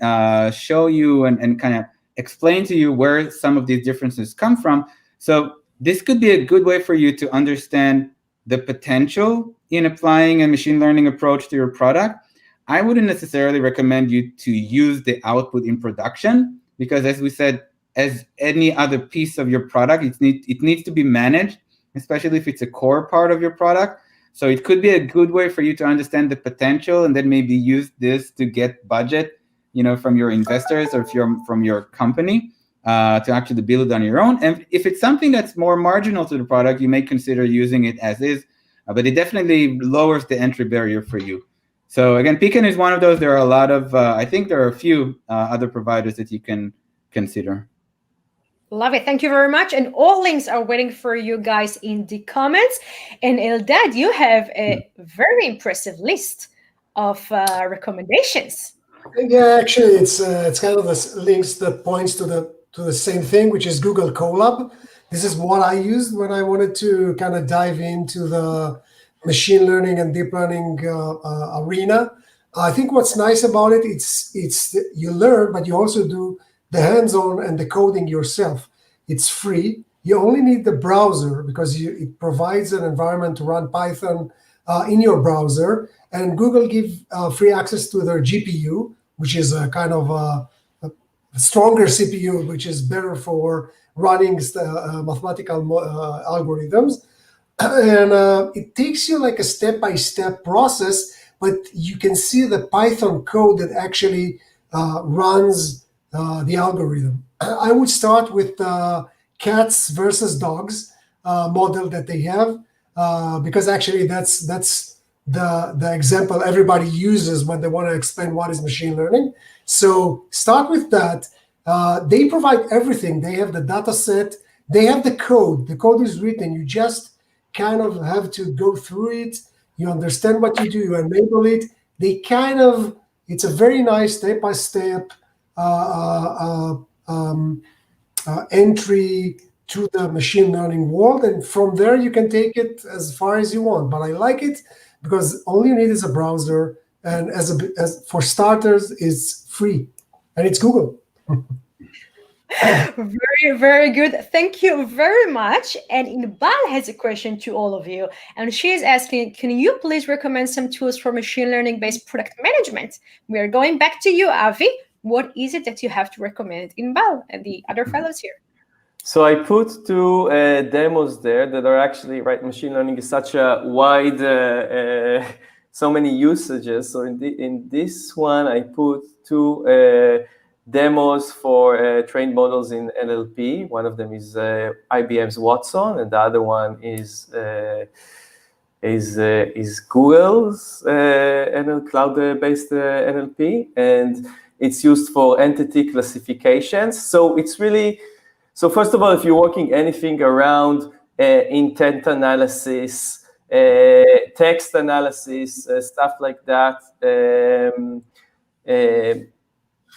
show you and kind of explain to you where some of these differences come from. So this could be a good way for you to understand the potential in applying a machine learning approach to your product. I wouldn't necessarily recommend you to use the output in production, because as we said, as any other piece of your product. It needs to be managed, especially if it's a core part of your product. So it could be a good way for you to understand the potential and then maybe use this to get budget, from your investors or from your company to actually build it on your own. And if it's something that's more marginal to the product, you may consider using it as is, but it definitely lowers the entry barrier for you. So again, Pecan is one of those. There are a lot of, I think there are a few other providers that you can consider. Love it. Thank you very much. And all links are waiting for you guys in the comments. And Eldad, you have a very impressive list of recommendations. Yeah, actually, it's kind of the links that points to the same thing, which is Google Colab. This is what I used when I wanted to kind of dive into the machine learning and deep learning arena. I think what's nice about it, it's you learn, but you also do the hands-on and the coding yourself. It's free. You only need the browser because it provides an environment to run Python in your browser. And Google give free access to their GPU, which is a kind of a stronger CPU, which is better for running mathematical algorithms. And it takes you like a step-by-step process, but you can see the Python code that actually runs the algorithm. I would start with the cats versus dogs model that they have, because actually that's the example everybody uses when they want to explain what is machine learning. So start with that. They provide everything. They have the data set. They have the code. The code is written. You just kind of have to go through it. You understand what you do. You enable it. It's a very nice step-by-step entry to the machine learning world. And from there, you can take it as far as you want. But I like it because all you need is a browser. And as for starters, it's free. And it's Google. Very, very good. Thank you very much. And Inbal has a question to all of you. And she is asking, can you please recommend some tools for machine learning-based product management? We are going back to you, Avi. What is it that you have to recommend, Inbal and the other fellows here? So I put two demos there that are actually, right, machine learning is such a wide, so many usages. So in this one, I put two demos for trained models in NLP. One of them is IBM's Watson, and the other one is Google's cloud-based NLP, and it's used for entity classifications. So it's really, so first of all, if you're working anything around intent analysis, text analysis, stuff like that,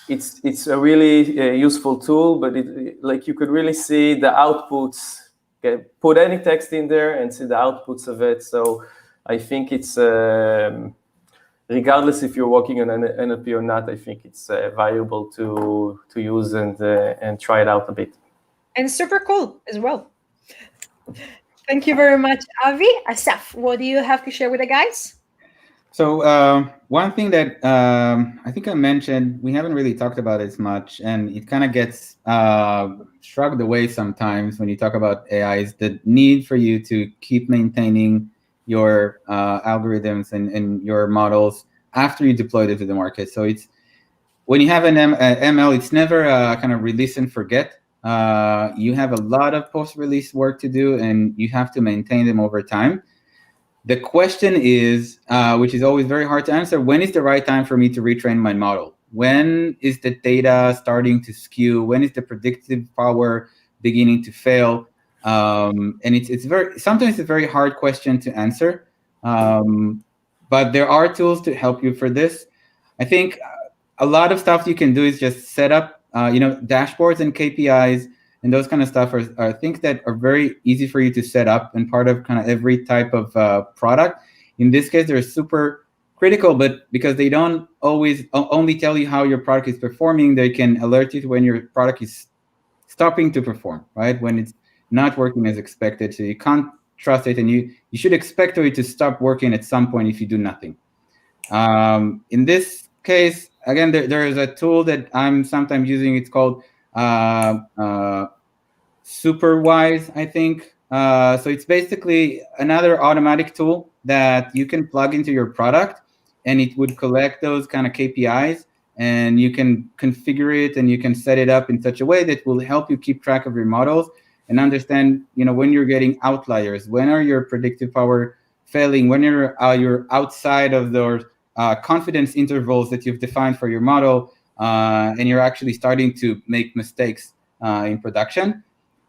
it's a really useful tool, but like you could really see the outputs. Okay, put any text in there and see the outputs of it. So I think it's, regardless if you're working on an NLP or not, I think it's valuable to use and try it out a bit. And super cool as well. Thank you very much, Avi. Asaf, what do you have to share with the guys? So one thing that I think I mentioned, we haven't really talked about it as much, and it kind of gets shrugged away sometimes when you talk about AI, is the need for you to keep maintaining your algorithms and your models after you deploy them to the market. So it's when you have an ML, it's never kind of release and forget. You have a lot of post-release work to do, and you have to maintain them over time. The question is, which is always very hard to answer, when is the right time for me to retrain my model? When is the data starting to skew? When is the predictive power beginning to fail? And sometimes it's a very hard question to answer. But there are tools to help you for this. I think a lot of stuff you can do is just set up, dashboards and KPIs. And those kind of stuff are things that are very easy for you to set up and part of kind of every type of product. In this case, they're super critical, but because they don't always only tell you how your product is performing, they can alert you to when your product is stopping to perform, right? When it's not working as expected. So you can't trust it, and you should expect it to stop working at some point if you do nothing. In this case, again, there is a tool that I'm sometimes using. It's called Superwise, I think. So it's basically another automatic tool that you can plug into your product, and it would collect those kind of KPIs, and you can configure it and you can set it up in such a way that will help you keep track of your models and understand, when you're getting outliers, when are your predictive power failing, when you're outside of those confidence intervals that you've defined for your model, and you're actually starting to make mistakes in production.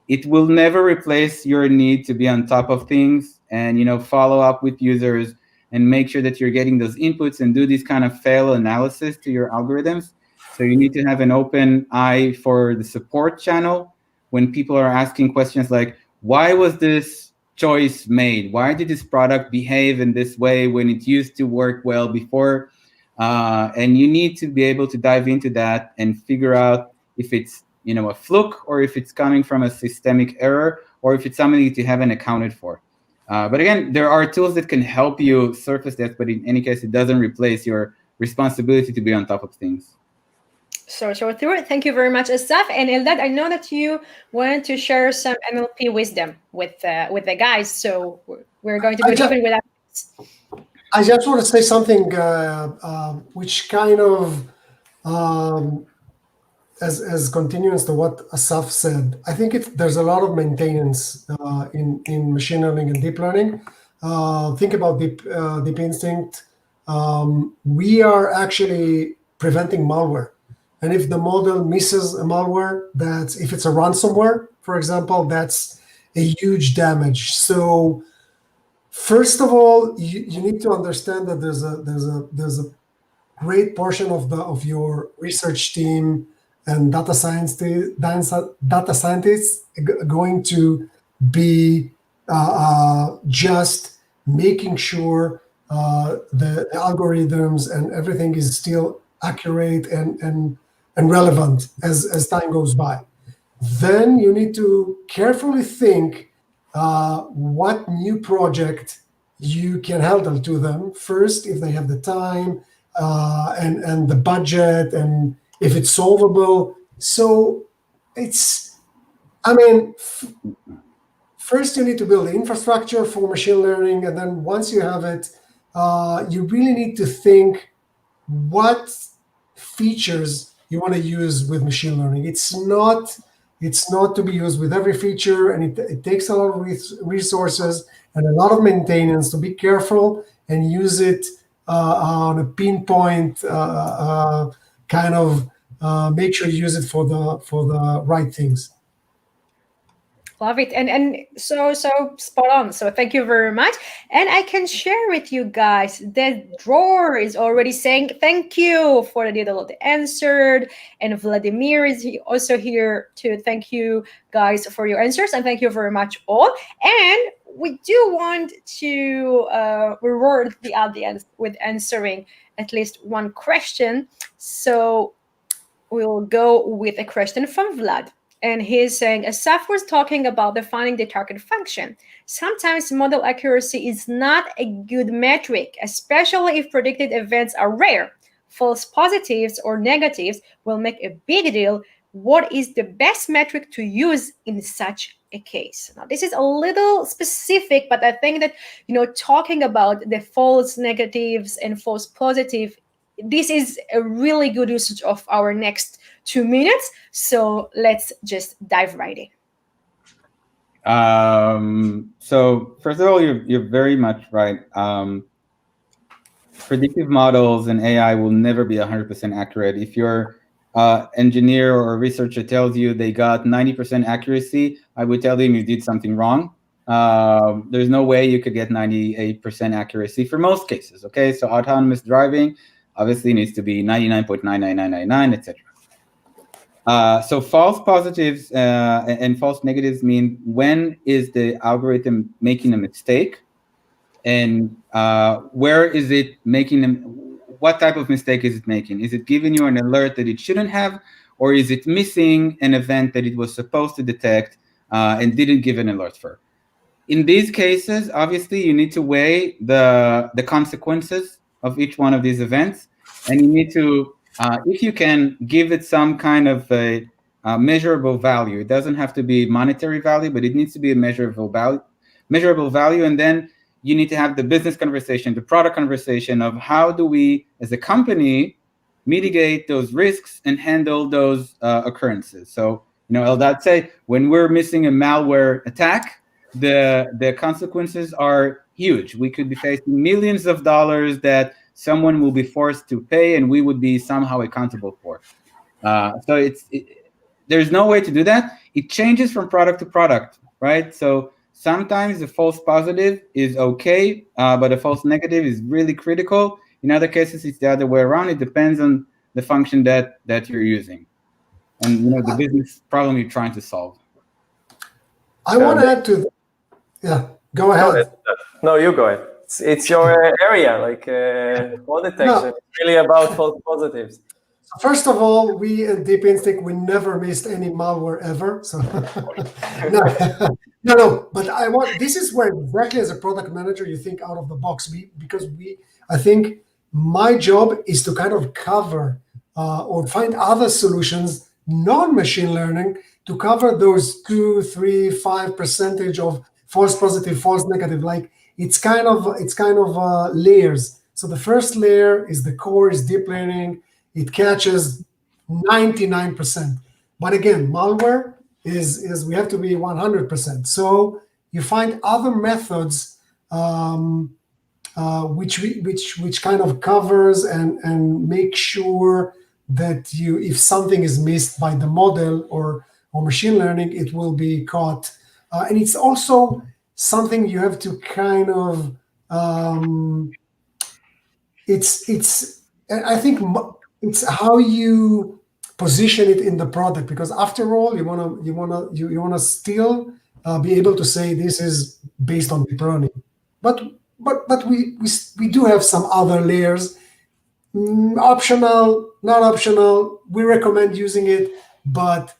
It will never replace your need to be on top of things and follow up with users and make sure that you're getting those inputs and do this kind of fail analysis to your algorithms. So you need to have an open eye for the support channel when people are asking questions like, why was this choice made? Why did this product behave in this way when it used to work well before? And you need to be able to dive into that and figure out if it's a fluke, or if it's coming from a systemic error, or if it's something that you haven't accounted for. But again, there are tools that can help you surface that, but in any case, it doesn't replace your responsibility to be on top of things. So through it, thank you very much, Asaf. And Eldad, I know that you want to share some NLP wisdom with the guys, so we're going to go deep with that. I just want to say something which kind of as continuance to what Asaf said. I think there's a lot of maintenance in machine learning and deep learning. Think about deep instinct. We are actually preventing malware. And if the model misses a malware, if it's a ransomware, for example, that's a huge damage. So first of all, you need to understand that there's a great portion of your research team and data scientists going to be just making sure the algorithms and everything is still accurate and relevant as time goes by. Then you need to carefully think what new project you can handle to them first, if they have the time and the budget, and if it's solvable. So first you need to build the infrastructure for machine learning, and then once you have it, you really need to think what features you want to use with machine learning. It's not to be used with every feature, and it takes a lot of resources and a lot of maintenance. To be careful and use it on a pinpoint kind of make sure you use it for the right things. Love it. And so spot on. So thank you very much. And I can share with you guys that Drawer is already saying thank you for the detail answered. And Vladimir is also here to thank you guys for your answers. And thank you very much all. And we do want to reward the audience with answering at least one question. So we'll go with a question from Vlad. And he's saying, Asaf was talking about defining the target function. Sometimes model accuracy is not a good metric, especially if predicted events are rare. False positives or negatives will make a big deal. What is the best metric to use in such a case? Now, this is a little specific, but I think that, talking about the false negatives and false positive, this is a really good usage of our next 2 minutes. So let's just dive right in. So first of all, you're very much right. Predictive models and AI will never be 100% accurate. If your engineer or researcher tells you they got 90% accuracy, I would tell them you did something wrong. There's no way you could get 98% accuracy for most cases. Okay, so autonomous driving obviously needs to be 99.99999, etc. So false positives and false negatives mean when is the algorithm making a mistake, and where is it making them? What type of mistake is it making? Is it giving you an alert that it shouldn't have, or is it missing an event that it was supposed to detect and didn't give an alert for? In these cases, obviously, you need to weigh the consequences of each one of these events, and you need to, if you can, give it some kind of a measurable value. It doesn't have to be monetary value, but it needs to be a measurable value. And then you need to have the business conversation, the product conversation of how do we, as a company, mitigate those risks and handle those occurrences. So, Eldad say, when we're missing a malware attack, the consequences are huge. We could be facing millions of dollars that someone will be forced to pay, and we would be somehow accountable for. So there's no way to do that. It changes from product to product, right? So sometimes the false positive is okay, but a false negative is really critical. In other cases, it's the other way around. It depends on the function that you're using, and the business problem you're trying to solve. I want to add to. Yeah, go ahead. No, you go ahead. It's your area, like fraud detection. It's really about false positives. First of all, we at Deep Instinct, we never missed any malware ever. So no. But this is where exactly as a product manager you think out of the box. I think my job is to kind of cover or find other solutions, non-machine learning, to cover those 2, 3, 5% of false positive, false negative. Like it's kind of layers. So the first layer is the core, is deep learning. It catches 99%. But again, malware is we have to be 100%. So you find other methods which kind of covers and make sure that if something is missed by the model or machine learning, it will be caught. And it's also something you have to kind of I think it's how you position it in the product, because after all, you wanna still be able to say this is based on deep learning. But we do have some other layers, optional, not optional. We recommend using it, but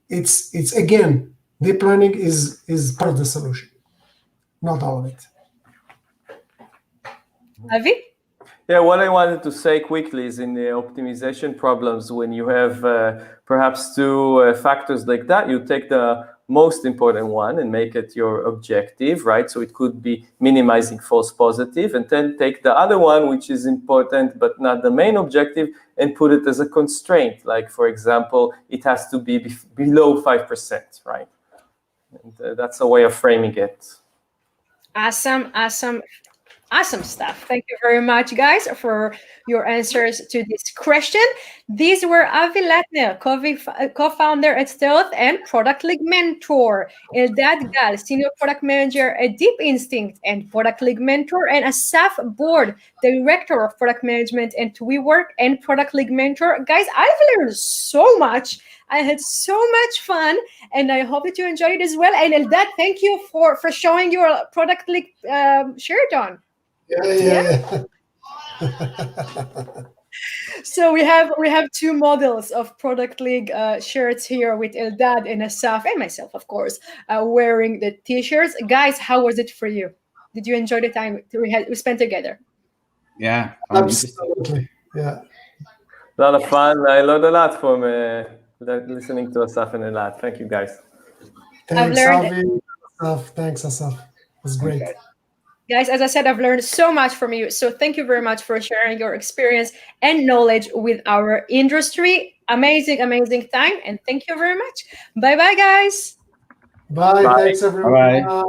it's again, deep learning is part of the solution, not all of it. Avi? Yeah, what I wanted to say quickly is in the optimization problems, when you have perhaps two factors like that, you take the most important one and make it your objective, right? So it could be minimizing false positive, and then take the other one, which is important but not the main objective, and put it as a constraint. Like, for example, it has to be below 5%, right? And that's a way of framing it. Awesome stuff. Thank you very much, guys, for your answers to this question. These were Avi Latner, co-founder at Stealth and Product League Mentor, Eldad Gal, Senior Product Manager at Deep Instinct and Product League Mentor, and Asaf Bord, Director of Product Management at WeWork and Product League Mentor. Guys, I've learned so much. I had so much fun, and I hope that you enjoyed it as well. And Eldad, thank you for showing your Product League shirt on. Yeah. So we have two models of Product League shirts here with Eldad and Asaf and myself, of course, wearing the t-shirts. Guys, how was it for you? Did you enjoy the time we spent together? Yeah, absolutely. Yeah, a lot of fun. I learned a lot from listening to Asaf and Eldad. Thank you, guys. Thanks, Avi. Thanks, Asaf. It was great. Okay. Guys, as I said, I've learned so much from you. So thank you very much for sharing your experience and knowledge with our industry. Amazing time. And thank you very much. Bye-bye, guys. Bye. Thanks, everyone. Bye.